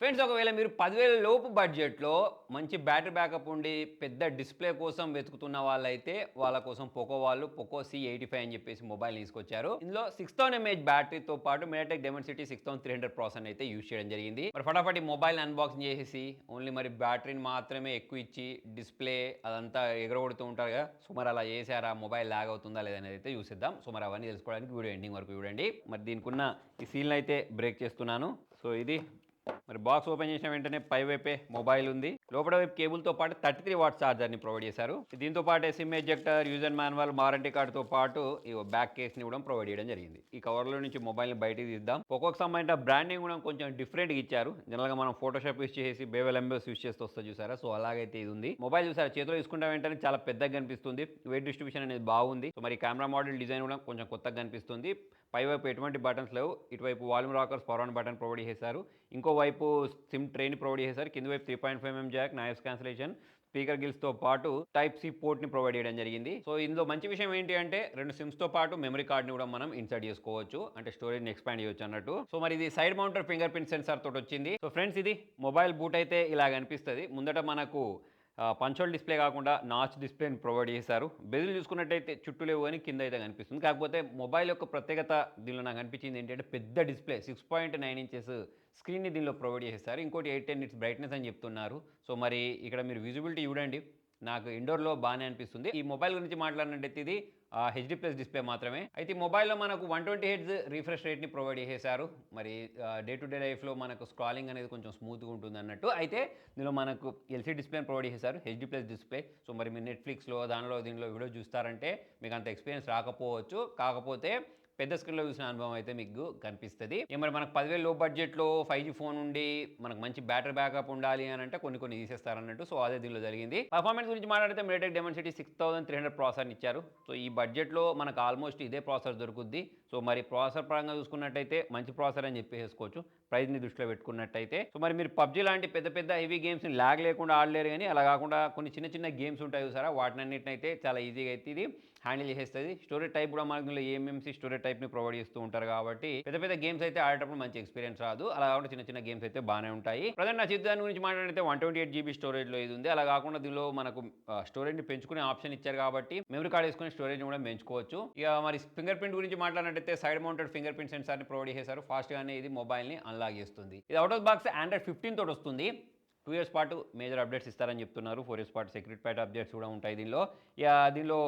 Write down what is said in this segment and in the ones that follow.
Friends ఒకవేళ మీరు 10,000 లోపు బడ్జెట్‌లో మంచి బ్యాటరీ బ్యాకప్ ఉండి, పెద్ద డిస్‌ప్లే కోసం వెతుకుతున్న వాళ్ళైతే, వాళ్ళ కోసం పోకో వాళ్ళు పోకో C85 అని చెప్పేసి మొబైల్ తీసుకొచ్చారు. ఇందులో 6000 ఎంఏహెచ్ బ్యాటరీతో పాటు మీడియాటెక్ డైమెన్సిటీ 6300 ప్రాసెసర్‌ని అయితే యూజ్ చేయడం జరిగింది. మరి ఫటాఫట్ ఈ మొబైల్‌ని అన్బాక్సింగ్ చేసేసి, ఓన్లీ మరి బ్యాటరీని మాత్రమే ఎక్కువ ఇచ్చి, డిస్‌ప్లే అదంతా ఎగరగొడుతూ ఉంటారు కదా! సో, మరి అలా చేశారా? మొబైల్ లాగ్ అవుతుందా? లేదా? అనేది అయితే చూసేద్దాం. సో, మరి అవన్నీ తెలుసుకోవడానికి వీడియో ఎండింగ్ వరకు చూడండి. మరి దీనికున్న ఈ సీల్‌ని అయితే బ్రేక్ చేస్తున్నాను. సో, ఇది మరి బాక్స్ ఓపెన్ చేసిన వెంటనే పై వైపే మొబైల్ ఉంది. లోపల వైపు కేబుల్‌తో పాటు 33 వాట్స్ చార్జర్‌ని ప్రొవైడ్ చేశారు. దీంతో పాటు sim ejector, user manual, warranty కార్డ్‌తో పాటు ఇగో బ్యాక్ కేస్‌ని కూడా ప్రొవైడ్ చేయడం జరిగింది. ఈ కవర్‌లో నుంచి మొబైల్‌ని బయటికి తీద్దాం. పోకోకి సంబంధించిన బ్రాండింగ్ కూడా కొంచెం డిఫరెంట్‌గా ఇచ్చారు. జనరల్‌గా మనం ఫోటోషాప్ యూజ్ చేసి బేబెల్ ఎంబోస్ యూజ్ చేస్తే వస్తది చూసారా? సో, అలాగైతే ఇది ఉంది. మొబైల్ చూసారా చేతిలో తీసుకున్న వెంటనే చాలా పెద్దగా కనిపిస్తుంది. వెయిట్ డిస్ట్రిబ్యూషన్ అనేది బాగుంది. సో, మరి కెమెరా మోడల్ డిజైన్ కూడా కొంచెం కొత్తగా కనిపిస్తుంది. పైవైపు ఎటువంటి బటన్స్ లేవు. ఇటువైపు volume rockers, power on button provide చేశారు. ఇంకో వైపు సిమ్ ట్రేని ప్రొవైడ్ చేశారు. కింద వైపు 3.5 MM jack, noise cancellation, speaker గిల్స్‌తో పాటు టైప్ సి పోర్ట్‌ని ప్రొవైడ్ చేయడం జరిగింది. సో, ఇందులో మంచి విషయం ఏంటి అంటే 2 సిమ్స్‌తో పాటు మెమరీ కార్డ్‌ని కూడా మనం ఇన్సర్ట్ చేసుకోవచ్చు. అంటే స్టోరేజ్‌ని ఎక్స్‌పాండ్ చేయొచ్చు అన్నట్టు. సో, మరి ఇది side mounted finger print sensor తోటొచ్చింది. సో, ఫ్రెండ్స్ ఇది మొబైల్ బూట్ అయితే ఇలా కనిపిస్తది. ముందట మనకు పంచోల్ డిస్‌ప్లే కాకుండా నాచ్ డిస్‌ప్లేని ప్రొవైడ్ చేశారు. బెజిల్ చూసుకున్నట్టయితే చుట్టూ లేవు గానీ కింద అయితే కనిపిస్తుంది. కాకపోతే మొబైల్ యొక్క ప్రత్యేకత దీనిలో నాకు అనిపించింది ఏంటంటే పెద్ద డిస్‌ప్లే 6.9 ఇంచెస్ స్క్రీన్‌ని దీనిలో ప్రొవైడ్ చేసేసారు. ఇంకోటి 810 నిట్స్ బ్రైట్‌నెస్ అని చెప్తున్నారు. సో, మరి ఇక్కడ మీరు విజిబిలిటీ చూడండి. నాకు ఇండోర్‌లో బానే అనిపిస్తుంది. ఈ మొబైల్ గురించి మాట్లాడినట్టయితే ఇది హెచ్‌డీ ప్లస్ డిస్‌ప్లే మాత్రమే. అయితే ఈ మొబైల్‌లో మనకు 120 హెర్ట్జ్ రిఫ్రెష్ రేట్‌ని ప్రొవైడ్ చేసేసారు. మరి డే టు డే లైఫ్‌లో మనకు స్క్రాలింగ్ అనేది కొంచెం స్మూత్‌గా ఉంటుందన్నట్టు. అయితే దీనిలో మనకు ఎల్‌సీడీ డిస్‌ప్లేని ప్రొవైడ్ చేశారు. HD plus display. సో, మరి మీరు నెట్‌ఫ్లిక్స్‌లో దీనిలో వీడియో చూస్తారంటే మీకు అంత ఎక్స్‌పీరియన్స్ రాకపోవచ్చు. కాకపోతే పెద్ద స్క్రీన్‌లో చూసిన అనుభవం అయితే మీకు కనిపిస్తది. మరి మనకు 10,000 లో బడ్జెట్‌లో 5జీ ఫోన్ ఉండి, మనకు మంచి బ్యాటరీ బ్యాకప్ ఉండాలి అనంటే కొన్ని తీసేస్తారన్నట్టు. సో, అదే దీనిలో జరిగింది. పర్ఫార్మెన్స్ గురించి మాట్లాడితే మీడియాటెక్ డైమెన్సిటీ 6300 ప్రాసెసర్‌ని ఇచ్చారు. సో, ఈ బడ్జెట్‌లో మనకు ఆల్మోస్ట్ ఇదే ప్రాసెసర్ దొరుకుద్ది. సో, మరి ప్రాసెసర్ పరంగా చూసుకున్నట్టయితే మంచి ప్రాసెసర్ అని చెప్పేసుకోవచ్చు. ప్రైస్‌ని దృష్టిలో పెట్టుకున్నట్టయితే. సో, మరి మీరు పబ్‌జీ లాంటి పెద్ద హెవీ గేమ్స్‌ని ల్యాగ్ లేకుండా ఆడలేరు గానీ, అలా కాకుండా కొన్ని చిన్న గేమ్స్ ఉంటాయి చూసారా? వాటినన్నిటినైతే చాలా ఈజీగా అయితే ఇది హ్యాండిల్ చేసేస్తది. స్టోరేజ్ టైప్ కూడా మనకు ఇందులో ఎంఎంసీ స్టోరేజ్ టైప్‌ని ప్రొవైడ్ చేస్తూ ఉంటారు కాబట్టి పెద్ద గేమ్స్ అయితే ఆడేటప్పుడు మంచి ఎక్స్‌పీరియన్స్ రాదు. అలా కాకుండా చిన్న గేమ్స్ అయితే బానే ఉంటాయి. ప్రజెంట్ నా దాని గురించి మాట్లాడితే 128 జీబీ స్టోరేజ్‌లో ఇది ఉంది. అలా కాకుండా దీనిలో మనకు స్టోరేజ్‌ని పెంచుకునే ఆప్షన్ ఇచ్చారు కాబట్టి మెమరీ కార్డ్ వేసుకొని స్టోరేజ్‌ని కూడా పెంచుకోవచ్చు. ఇక మరి ఫింగర్ ప్రింట్ గురించి మాట్లాడినట్టయితే సైడ్ మౌంటెడ్ ఫింగర్ ప్రింట్ సెన్సార్‌ని ప్రొవైడ్ చేశారు. ఫాస్ట్‌గానే ఇది మొబైల్‌ని అన్లాక్ చేస్తుంది. ఇది ఔట్ ఆఫ్ బాక్స్ ఆండ్రాయిడ్ 15 తోటి వస్తుంది. 2 ఇయర్స్ పాటు మేజర్ అప్డేట్స్ ఇస్తారని చెప్తున్నారు. 4 ఇయర్స్ పాటు సెక్యూరిటీ ప్యాట్ అప్డేట్స్ కూడా ఉంటాయి దీనిలో. దీనిలో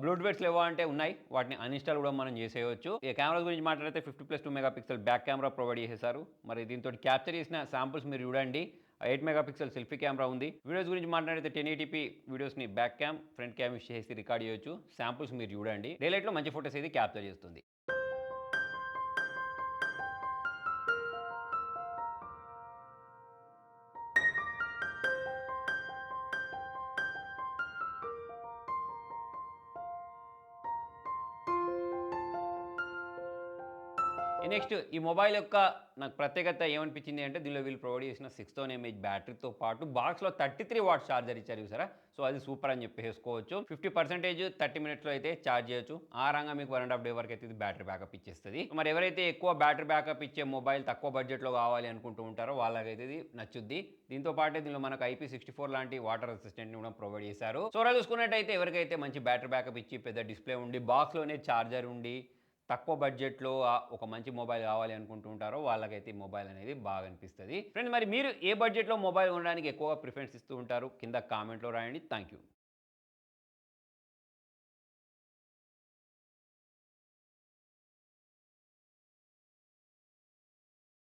బ్లూటూత్స్ లేవా అంటే ఉన్నాయి. వాటిని అన్‌ఇన్‌స్టాల్ కూడా మనం చేసేయొచ్చు. ఇక కెమెరాస్ గురించి మాట్లాడితే 50+2 మెగాపిక్సెల్ బ్యాక్ కెమెరా ప్రొవైడ్ చేసేసారు. మరి దీనితోటి క్యాప్చర్ చేసిన శాంపుల్స్ మీరు చూడండి. 8 మెగాపిక్సెల్ సెల్ఫీ కెమెరా ఉంది. వీడియోస్ గురించి మాట్లాడితే 1080p వీడియోస్‌ని back cam, front cam use చేసి రికార్డ్ చేయొచ్చు. శాంపుల్స్ మీరు చూడండి. డే లైట్‌లో మంచి ఫోటోస్ అయితే క్యాప్చర్ చేస్తుంది. నెక్స్ట్ ఈ మొబైల్ యొక్క నాకు ప్రత్యేకత ఏమనిపించింది అంటే దీనిలో వీళ్ళు ప్రొవైడ్ చేసిన 6000 ఎంఏహెచ్ బ్యాటరీతో పాటు బాక్స్‌లో 33 వాట్స్ చార్జర్ ఇచ్చారు చూసారా? సో, అది సూపర్ అని చెప్పేసుకోవచ్చు. 50% 30 మినిట్స్‌లో అయితే చార్జ్ చేయొచ్చు. ఆ రంగా మీకు 1 ½ డే వరకు అయితే ఇది బ్యాటరీ బ్యాకప్ ఇచ్చేస్తది. మరి ఎవరైతే ఎక్కువ బ్యాటరీ బ్యాకప్ ఇచ్చే మొబైల్ తక్కువ బడ్జెట్‌లో కావాలి అనుకుంటూ ఉంటారో వాళ్ళకైతే ఇది నచ్చుద్ది. దీంతో పాటే దీనిలో మనకు IP64 లాంటి వాటర్ రెసిస్టెంట్‌ని కూడా ప్రొవైడ్ చేశారు. సో, ఓవరాల్ చూసుకున్నట్టయితే ఎవరికైతే మంచి బ్యాటరీ బ్యాకప్ ఇచ్చి పెద్ద డిస్‌ప్లే ఉండి బాక్స్‌లోనే చార్జర్ ఉండి తక్కువ బడ్జెట్‌లో ఒక మంచి మొబైల్ కావాలి అనుకుంటూ ఉంటారో వాళ్ళకైతే ఈ మొబైల్ అనేది బాగా అనిపిస్తది. ఫ్రెండ్స్ మరి మీరు ఏ బడ్జెట్‌లో మొబైల్ కొనడానికి ఎక్కువగా ప్రిఫరెన్స్ ఇస్తూ ఉంటారు? కింద కామెంట్‌లో రాయండి. Thank you.